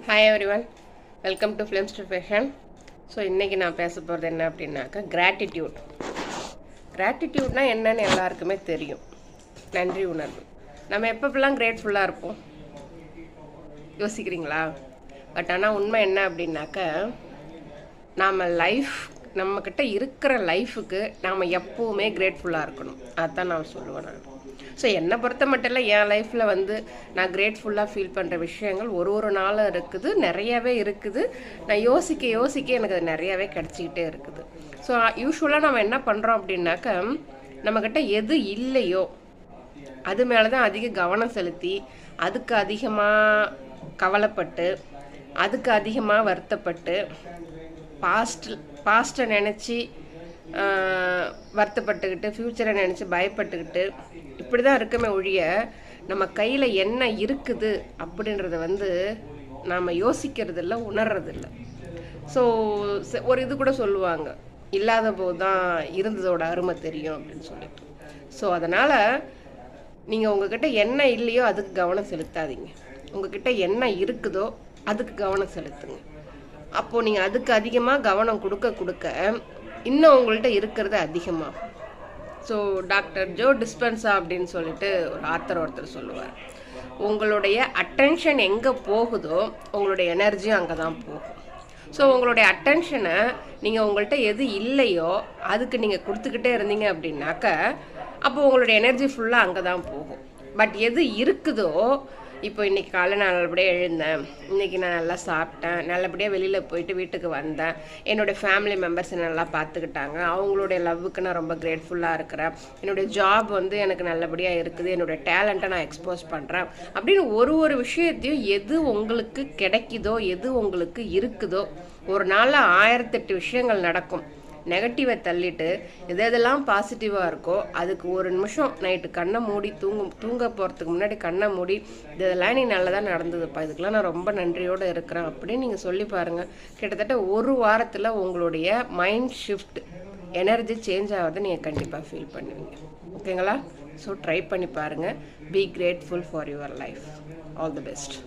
Hi everyone, welcome to films profession. So இன்றைக்கி நான் பேச போகிறது என்ன அப்படின்னாக்கா கிராட்டிடியூட்னா என்னன்னு எல்லாருக்குமே தெரியும். நன்றி உணர்வு. நம்ம எப்பப்பெல்லாம் கிரேட்ஃபுல்லாக இருப்போம் யோசிக்கிறீங்களா? பட் ஆனால் உண்மை என்ன அப்படின்னாக்கா, நம்மக்கிட்ட இருக்கிற லைஃபுக்கு நாம் எப்போவுமே கிரேட்ஃபுல்லாக இருக்கணும். அதுதான் நான் சொல்லுவேன். நான் ஸோ என்னை பொறுத்த மட்டும் இல்லை, என் லைஃப்பில் நான் கிரேட்ஃபுல்லாக ஃபீல் பண்ணுற விஷயங்கள் ஒரு நாளும் இருக்குது, நிறையாவே இருக்குது. நான் யோசிக்க எனக்கு அது நிறையாவே கிடச்சிக்கிட்டே இருக்குது. ஸோ யூஸ்வலாக நம்ம என்ன பண்ணுறோம் அப்படின்னாக்கா, நம்மக்கிட்ட எது இல்லையோ அது மேலே தான் அதிக கவனம் செலுத்தி, அதுக்கு அதிகமாக கவலைப்பட்டு, அதுக்கு அதிகமாக வருத்தப்பட்டு, பாஸ்ட்டை நினச்சி வருத்தப்பட்டுக்கிட்டு, ஃப்யூச்சரை நினச்சி பயப்பட்டுக்கிட்டு இப்படி தான் இருக்குமே ஒழிய, நம்ம கையில் என்ன இருக்குது அப்படின்றத நாம் யோசிக்கிறது இல்லை, உணர்றது இல்லை. ஸோ ஒரு இது கூட சொல்லுவாங்க, இல்லாத போது தான் இருந்ததோட அருமை தெரியும் அப்படின்னு சொல்லிட்டு. ஸோ அதனால் நீங்கள் உங்ககிட்ட என்ன இல்லையோ அதுக்கு கவனம் செலுத்தாதீங்க. உங்ககிட்ட என்ன இருக்குதோ அதுக்கு கவனம் செலுத்துங்க. அப்போது நீங்கள் அதுக்கு அதிகமாக கவனம் கொடுக்க இன்னும் உங்கள்கிட்ட இருக்கிறது அதிகமாகும். ஸோ டாக்டர் ஜோ டிஸ்பென்சா அப்படின்னு சொல்லிட்டு ஒரு ஒருத்தர் சொல்லுவார், உங்களுடைய அட்டென்ஷன் எங்கே போகுதோ உங்களுடைய எனர்ஜியும் அங்கே தான் போகும். ஸோ உங்களுடைய அட்டென்ஷனை நீங்கள் உங்கள்கிட்ட எது இல்லையோ அதுக்கு நீங்கள் கொடுத்துக்கிட்டே இருந்தீங்க அப்படின்னாக்கா, அப்போ உங்களுடைய எனர்ஜி ஃபுல்லாக அங்கே தான் போகும். பட் எது இருக்குதோ, இப்போ இன்றைக்கி காலைல நான் நல்லபடியாக எழுந்தேன், இன்றைக்கி நான் நல்லா சாப்பிட்டேன், நல்லபடியாக வெளியில் போயிட்டு வீட்டுக்கு வந்தேன், என்னுடைய ஃபேமிலி மெம்பர்ஸ் நல்லா பார்த்துக்கிட்டாங்க, அவங்களுடைய லவ்வுக்கு நான் ரொம்ப கிரேட்ஃபுல்லாக இருக்கிறேன், என்னுடைய ஜாப் எனக்கு நல்லபடியாக இருக்குது, என்னுடைய டேலண்ட்டை நான் எக்ஸ்போஸ் பண்ணுறேன் அப்படின்னு ஒரு விஷயத்தையும் எது உங்களுக்கு கிடைக்குதோ, எது உங்களுக்கு இருக்குதோ, ஒரு நாளில் 1008 விஷயங்கள் நடக்கும். நெகட்டிவை தள்ளிட்டு எதெல்லாம் பாசிட்டிவாக இருக்கோ அதுக்கு ஒரு நிமிஷம் நைட்டு கண்ணை மூடி தூங்க போகிறதுக்கு முன்னாடி கண்ணை மூடி, இதெல்லாம் நீ நல்லதாக நடந்ததுப்பா, இதுக்கெல்லாம் நான் ரொம்ப நன்றியோடு இருக்கிறேன் அப்படின்னு நீங்கள் சொல்லி பாருங்கள். கிட்டத்தட்ட ஒரு வாரத்தில் உங்களுடைய மைண்ட் ஷிஃப்ட், எனர்ஜி சேஞ்ச் ஆகிறத நீங்கள் கண்டிப்பாக ஃபீல் பண்ணுவீங்க. ஓகேங்களா? ஸோ ட்ரை பண்ணி பாருங்கள். Be grateful for your life. All the best.